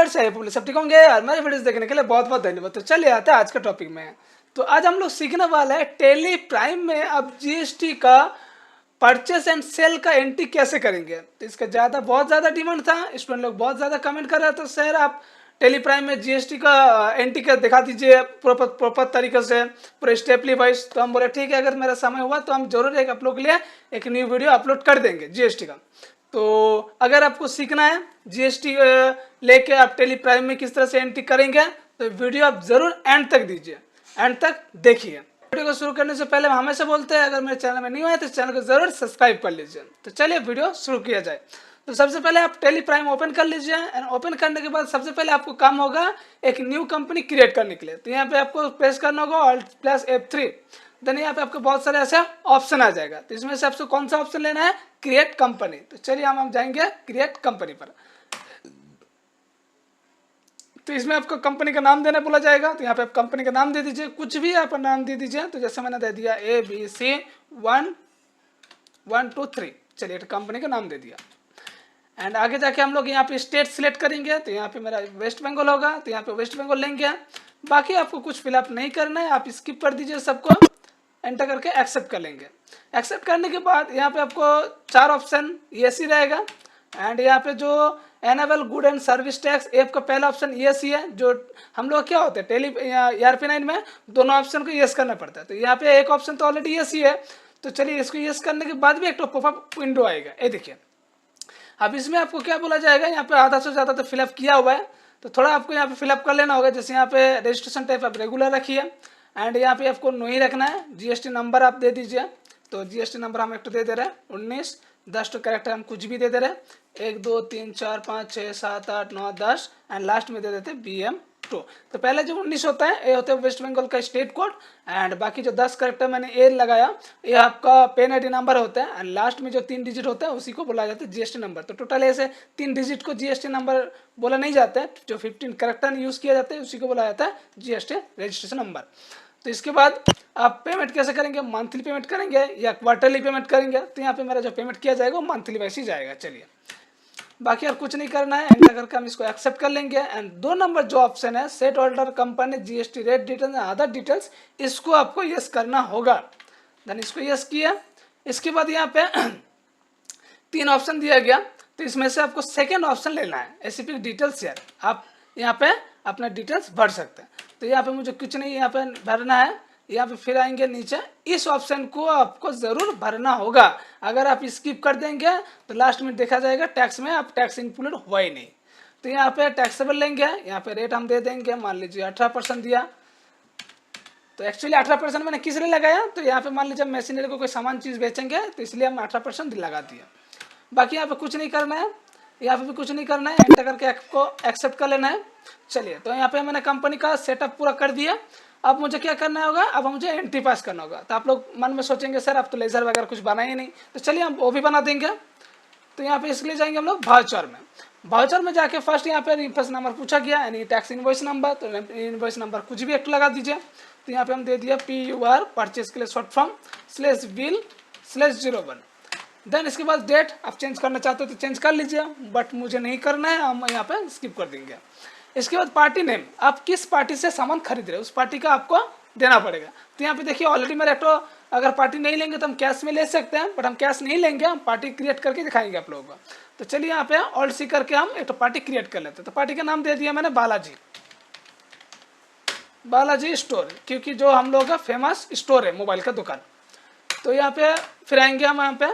Viewers है सब ठीक होंगे। और मेरे वीडियोस देखने के लिए बहुत बहुत धन्यवाद। तो चलिए आते हैं आज के टॉपिक में। तो आज हम लोग सीखने वाले हैं टेली प्राइम में अब जीएसटी का परचेस एंड सेल का एंट्री कैसे करेंगे। तो इसका बहुत ज़्यादा डिमांड था, स्टूडेंट लोग बहुत ज़्यादा कमेंट कर रहे थे, तो सर आप टेली प्राइम में जीएसटी का एंट्री का दिखा दीजिए प्रॉपर तरीके से, पूरे स्टेपली वाइज। तो हम बोले ठीक है, अगर मेरा समय हुआ तो हम जरूर आप लोग के लिए एक न्यू वीडियो अपलोड कर देंगे जीएसटी का। तो अगर आपको सीखना है जीएसटी लेके आप टेली प्राइम में किस तरह से एंट्री करेंगे, तो वीडियो आप जरूर एंड तक दीजिए, एंड तक देखिए। वीडियो को शुरू करने से पहले हम हमेशा बोलते हैं, अगर मेरे चैनल में न्यू है तो चैनल को जरूर सब्सक्राइब कर लीजिए। तो चलिए वीडियो शुरू किया जाए। तो सबसे पहले आप टेली प्राइम ओपन कर लीजिए, एंड ओपन करने के बाद सबसे पहले आपको काम होगा एक न्यू कंपनी क्रिएट करने के लिए। तो यहाँ पे आपको प्रेस करना होगा Alt+F3। देन यहाँ पे आपको बहुत सारे ऐसे ऑप्शन आ जाएगा। तो इसमें से आपको कौन सा ऑप्शन लेना है, क्रिएट कंपनी। तो चलिए हम जाएंगे क्रिएट कंपनी पर। तो इसमें आपको कंपनी का नाम देना बोला जाएगा। तो यहाँ पे आप कंपनी का नाम दे दीजिए, कुछ भी आप नाम दे दीजिए। तो जैसे मैंने दे दिया ABC 1 1 2 3। चलिए कंपनी का नाम दे दिया। एंड आगे जाके हम लोग यहाँ पे स्टेट सिलेक्ट करेंगे। तो यहाँ पे मेरा वेस्ट बंगाल होगा, तो यहाँ पे वेस्ट बंगाल लेंगे। बाकी आपको कुछ फिलअप नहीं करना है, आप स्किप कर दीजिए सबको, एंटर करके एक्सेप्ट कर लेंगे। एक्सेप्ट करने के बाद यहाँ पे आपको 4 ऑप्शन यस ही रहेगा। एंड यहाँ पे जो enable good and service tax app का पहला ऑप्शन यस ही है। जो हम लोग क्या होते हैं टेली ERP9 में दोनों ऑप्शन को यस करना पड़ता है। तो यहाँ पे एक ऑप्शन तो ऑलरेडी यस ही है। तो चलिए इसको यस करने के बाद भी एक तो पॉपअप विंडो आएगा, ये देखिए। अब इसमें आपको क्या बोला जाएगा, यहाँ पे आधा से ज़्यादा तो फिलअप किया हुआ है, तो थोड़ा आपको यहाँ पे फिलअप कर लेना होगा। जैसे यहाँ पे रजिस्ट्रेशन टाइप आप रेगुलर रखिए, एंड यहाँ पे आपको नहीं रखना है। जीएसटी नंबर आप दे दीजिए। तो जीएसटी नंबर हम एक तो दे दे रहे हैं 19, 10 तो करेक्टर हम कुछ भी दे दे रहे हैं, 1 2 3 4 5 6 7 8 9 10, एंड लास्ट में दे देते BM2। तो पहले जो 19 होता है ये होता है वेस्ट बंगाल का स्टेट कोड, एंड बाकी जो 10 करेक्टर मैंने ए लगाया ये आपका पेन आईडी नंबर होता है, एंड लास्ट में जो 3 डिजिट होता है उसी को बोला जाता है जीएसटी नंबर। तो टोटल ऐसे 3 डिजिट को जीएसटी नंबर बोला नहीं जाता है, जो 15 करेक्टर यूज़ किया जाता है उसी को बोला जाता है जीएसटी रजिस्ट्रेशन नंबर। तो इसके बाद आप पेमेंट कैसे करेंगे, मंथली पेमेंट करेंगे या क्वार्टरली पेमेंट करेंगे। तो यहाँ पे मेरा जो पेमेंट किया जाएगा वो मंथली वैसे ही जाएगा। चलिए बाकी और कुछ नहीं करना है, एंटर करके हम इसको एक्सेप्ट कर लेंगे। एंड 2 नंबर जो ऑप्शन है set order company GST rate details and other details, इसको आपको यस करना होगा। देन इसको यस किया। इसके बाद यहाँ पे 3 ऑप्शन दिया गया, तो इसमें से आपको सेकेंड ऑप्शन लेना है एसिपिक डिटेल्स शेयर। आप यहाँ पे अपना डिटेल्स भर सकते हैं। तो यहाँ पे मुझे कुछ नहीं यहाँ पे भरना है। यहाँ पे फिर आएंगे नीचे, इस ऑप्शन को आपको ज़रूर भरना होगा। अगर आप स्किप कर देंगे तो लास्ट में देखा जाएगा टैक्स में आप टैक्स इंक्लूड हुआ ही नहीं। तो यहाँ पे टैक्सेबल लेंगे, यहाँ पे रेट हम दे देंगे, मान लीजिए 18% दिया। तो एक्चुअली 18% मैंने किस लिए लगाया, तो यहाँ पे मान लीजिए मशीनरी को कोई सामान चीज़ बेचेंगे तो इसलिए हम 18% लगा दिया। बाकी यहाँ पे कुछ नहीं करना है, यहाँ पे भी कुछ नहीं करना है, एंटर करके आपको एक्सेप्ट कर लेना है। चलिए तो यहाँ पे मैंने कंपनी का सेटअप पूरा कर दिया। अब मुझे क्या करना होगा, अब मुझे एंट्री पास करना होगा। तो आप लोग मन में सोचेंगे सर आप तो लेजर वगैरह कुछ बनाए ही नहीं, तो चलिए हम वो भी बना देंगे। तो यहाँ पे इसके लिए जाएंगे हम लोग वाउचर में। वाउचर में जाके फर्स्ट यहाँ पे इन्वॉइस नंबर पूछा गया, यानी टैक्स इन्वॉइस नंबर। तो इन्वॉइस नंबर कुछ भी एक लगा दीजिए। तो यहाँ पे हम दे दिया PUR परचेज के लिए शॉर्ट फॉर्म /bill/01। देन इसके बाद डेट आप चेंज करना चाहते हो तो चेंज कर लीजिए, बट मुझे नहीं करना है, हम यहाँ पे स्किप कर देंगे। इसके बाद पार्टी नेम, आप किस पार्टी से सामान खरीद रहे हो उस पार्टी का आपको देना पड़ेगा। तो यहाँ पे देखिए ऑलरेडी मेरा तो अगर पार्टी नहीं लेंगे तो हम कैश में ले सकते हैं, बट हम कैश नहीं लेंगे, हम पार्टी क्रिएट करके दिखाएंगे आप लोगों को। तो चलिए यहाँ पे ऑल्ट सी करके हम एक तो पार्टी क्रिएट कर लेते हैं। तो पार्टी का नाम दे दिया मैंने बालाजी स्टोर, क्योंकि जो हम लोग का फेमस स्टोर है मोबाइल का दुकान। तो यहाँ पे फिर आएंगे हम, यहाँ पे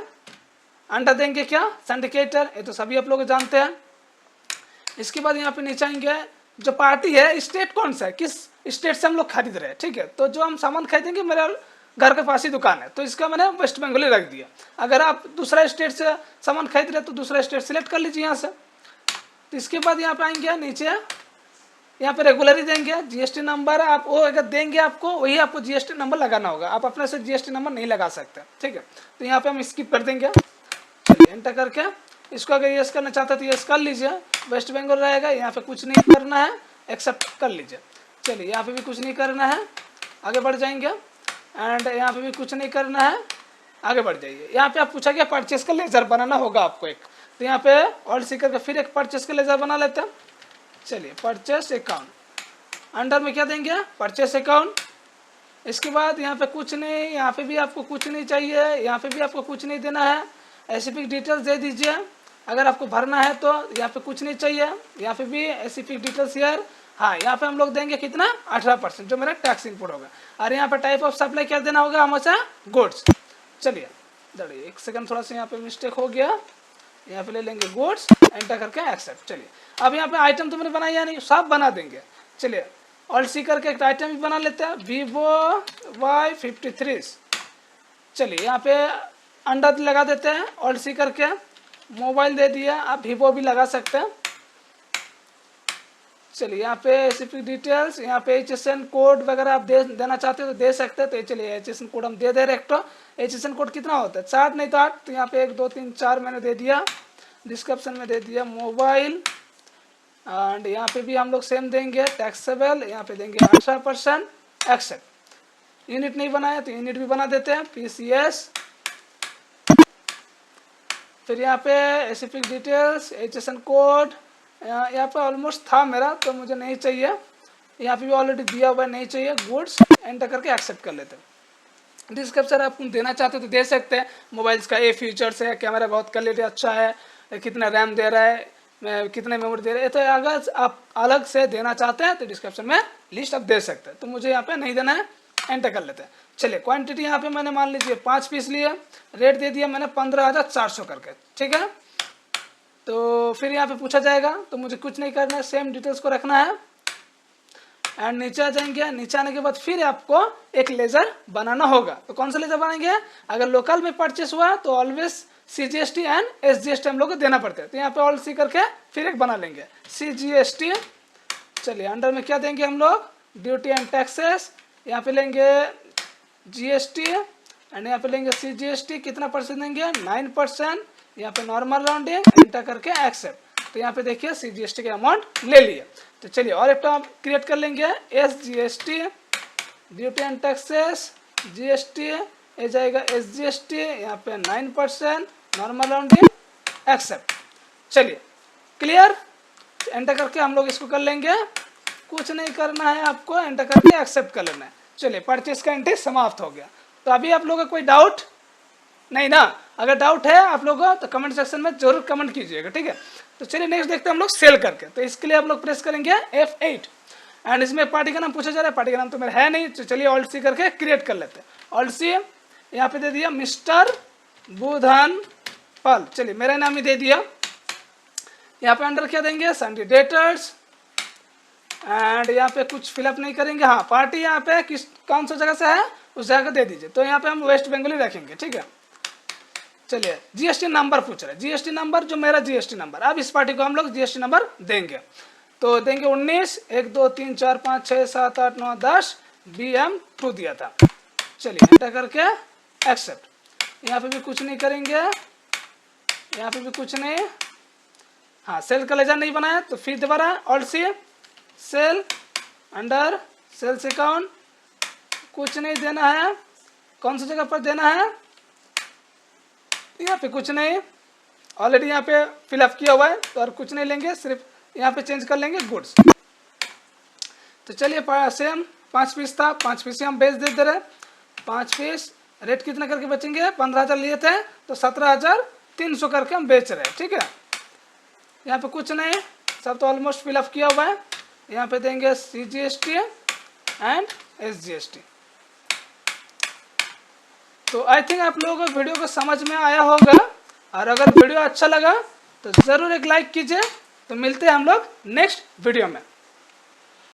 अंडर देंगे क्या, सिंडिकेटर, ये तो सभी आप लोग जानते हैं। इसके बाद यहाँ पे नीचे आएंगे, जो पार्टी है स्टेट कौन सा है, किस स्टेट से हम लोग खरीद रहे हैं, ठीक है। तो जो हम सामान खरीदेंगे मेरे घर के पास ही दुकान है, तो इसका मैंने वेस्ट बंगाल ही रख दिया। अगर आप दूसरा स्टेट से सामान खरीद रहे हैं तो दूसरा स्टेट सिलेक्ट कर लीजिए यहाँ से। तो इसके बाद यहाँ पे आएंगे नीचे, यहाँ पे रेगुलर ही देंगे। जीएसटी नंबर आप वो अगर देंगे आपको वही आपको जीएसटी नंबर लगाना होगा, आप अपने से जीएसटी नंबर नहीं लगा सकते, ठीक है। तो यहाँ पे हम स्किप कर देंगे। चलिए एंटर करके इसको अगर यस करना चाहते तो यस कर लीजिए, वेस्ट बंगाल रहेगा। यहाँ पे कुछ नहीं करना है, एक्सेप्ट कर लीजिए। चलिए यहाँ पे भी कुछ नहीं करना है, आगे बढ़ जाएंगे। एंड यहाँ पे भी कुछ नहीं करना है, आगे बढ़ जाइए। यहाँ पे आप पूछा गया परचेस का लेजर बनाना होगा आपको एक, तो यहाँ पे ऑल सीकर का फिर एक परचेस का लेजर बना लेते हैं। चलिए परचेस अकाउंट, अंडर में क्या देंगे, परचेस अकाउंट। इसके बाद यहाँ पे कुछ नहीं, यहाँ पे भी आपको कुछ नहीं चाहिए, यहाँ पे भी आपको कुछ नहीं देना है। एसिपिक डिटेल्स दे दीजिए अगर आपको भरना है तो। यहाँ पे कुछ नहीं चाहिए, यहाँ पे भी एसिपिक डिटेल्स यार। हाँ, यहाँ पे हम लोग देंगे कितना, 18% जो मेरा टैक्स इनपुट होगा। और यहाँ पे टाइप ऑफ सप्लाई क्या देना होगा, हमेशा गुड्स। चलिए दड़िए एक सेकंड, थोड़ा सा यहाँ पे मिस्टेक हो गया, यहाँ पे ले लेंगे गुड्स, एंटर करके एक्सेप्ट। चलिए अब यहाँ पे आइटम तो मैंने बनाया नहीं, सब बना देंगे। चलिए ऑल्ट सी करके एक आइटम भी बना लेते हैं, Vivo Y53। चलिए यहाँ पे अंडर लगा देते हैं, ऑल्ट सी करके मोबाइल दे दिया, आप Vivo भी लगा सकते हैं। चलिए यहाँ पे एसिपिक डिटेल्स, यहाँ पे HSN कोड वगैरह आप देना चाहते हो तो दे सकते हैं। तो चलिए HSN कोड हम दे रहे हैं। HSN कोड कितना होता है, 60 नहीं तो 8, तो यहाँ पे 1 2 3 4 मैंने दे दिया। डिस्क्रिप्शन में दे दिया मोबाइल, एंड यहाँ पे भी हम लोग सेम देंगे टैक्सेबल, यहाँ पे देंगे 18%, एक्सेप्ट। यूनिट नहीं बनाया तो यूनिट भी बना देते हैं, PCS। फिर यहाँ पे एसिपिक डिटेल्स, HSN कोड, यहाँ पे ऑलमोस्ट था मेरा तो मुझे नहीं चाहिए, यहाँ पे भी ऑलरेडी दिया हुआ नहीं चाहिए, गुड्स, एंटर करके एक्सेप्ट कर लेते हैं। डिस्क्रिप्शन आप देना चाहते हो तो दे सकते हैं, मोबाइल्स का ये फीचर्स है, कैमरा बहुत क्वालिटी अच्छा है, कितना रैम दे रहा है, कितने मेमोरी दे रहे हैं। तो अगर आप अलग से देना चाहते हैं तो डिस्क्रिप्शन में लिस्ट आप दे सकते हैं, तो मुझे यहाँ पे नहीं देना है, एंटर कर लेते हैं। चलिए क्वांटिटी यहाँ पे मैंने मान लीजिए 5 पीस लिए, रेट दे दिया मैंने 15,400 करके, ठीक है। तो फिर यहाँ पे पूछा जाएगा, तो मुझे कुछ नहीं करना है, सेम डिटेल्स को रखना है। एंड नीचे आ जाएंगे, नीचे आने के बाद फिर आपको एक लेजर बनाना होगा। तो कौन सा लेजर बनाएंगे, अगर लोकल में परचेस हुआ तो ऑलवेज CGST एंड SGST हम लोग को देना पड़ता है। तो यहाँ पे ऑल सी करके फिर एक बना लेंगे, CGST। चलिए अंडर में क्या देंगे हम लोग, ड्यूटी एंड टैक्सेस, यहाँ पे लेंगे GST, एंड यहाँ पे लेंगे CGST, कितना परसेंट देंगे, 9%, यहाँ पे नॉर्मल राउंडिंग, एंटर करके एक्सेप्ट। तो यहाँ पे देखिए CGST के अमाउंट ले लिए। तो चलिए और एक टर्म क्रिएट कर लेंगे, SGST, duty and taxes, GST, ये जाएगा SGST, यहाँ पे 9%, नॉर्मल राउंडिंग, एक्सेप्ट। चलिए क्लियर, एंटर करके हम लोग इसको कर लेंगे, कुछ नहीं करना है आपको, एंटर करके एक्सेप्ट कर लेना है। चलिए परचेस का एंट्री समाप्त हो गया। तो अभी आप लोगों का कोई डाउट नहीं ना, अगर डाउट है आप लोगों तो कमेंट सेक्शन में जरूर कमेंट कीजिएगा, ठीक है। तो चलिए नेक्स्ट देखते हैं हम लोग सेल करके। तो इसके लिए आप लोग प्रेस करेंगे F8, एंड इसमें पार्टी का नाम पूछा जा रहा है, पार्टी का नाम तो मेरा है नहीं, तो चलिए ऑल्ट सी करके क्रिएट कर लेते हैं। ऑल्ट सी, यहाँ पे दे दिया मिस्टर बुधन पाल, चलिए मेरा नाम ही दे दिया। यहाँ पे अंडर क्या देंगे, संडे डेटर्स, एंड यहाँ पे कुछ फिलअप नहीं करेंगे। हाँ, पार्टी यहाँ पे किस कौन सा जगह से है उस जगह दे दीजिए। तो यहाँ पे हम वेस्ट बंगाली रखेंगे, ठीक है। चलिए GST नंबर पूछ रहे हैं, GST नंबर जो मेरा GST नंबर, अब इस पार्टी को हम लोग GST नंबर देंगे। तो देंगे 19 1 2 3 4 5 6 7 8 9 10 BM2 दिया था। चलिए एंटर करके एक्सेप्ट। यहाँ पे भी कुछ नहीं करेंगे, यहाँ पे भी कुछ नहीं। हाँ, सेल का लेजर नहीं बनाया तो फिर दोबारा alt C, cell, under sales account, कुछ नहीं देना है। कौन सी जगह पर देना है, यहाँ पे कुछ नहीं, ऑलरेडी यहाँ पे फिलअप किया हुआ है, तो और कुछ नहीं लेंगे, सिर्फ यहाँ पे चेंज कर लेंगे गुड्स। तो चलिए सेम 5 पीस था, 5 पीस हम बेच दे रहे, 5 पीस रेट कितना करके बेचेंगे, 15,000 लिए थे तो 17,300 करके हम बेच रहे हैं, ठीक है। यहाँ पे कुछ नहीं, सब तो ऑलमोस्ट फिलअप किया हुआ है। यहाँ पे देंगे CGST एंड SGST। तो आई थिंक आप लोगों को वीडियो को समझ में आया होगा, और अगर वीडियो अच्छा लगा तो ज़रूर एक लाइक कीजिए। तो मिलते हैं हम लोग नेक्स्ट वीडियो में।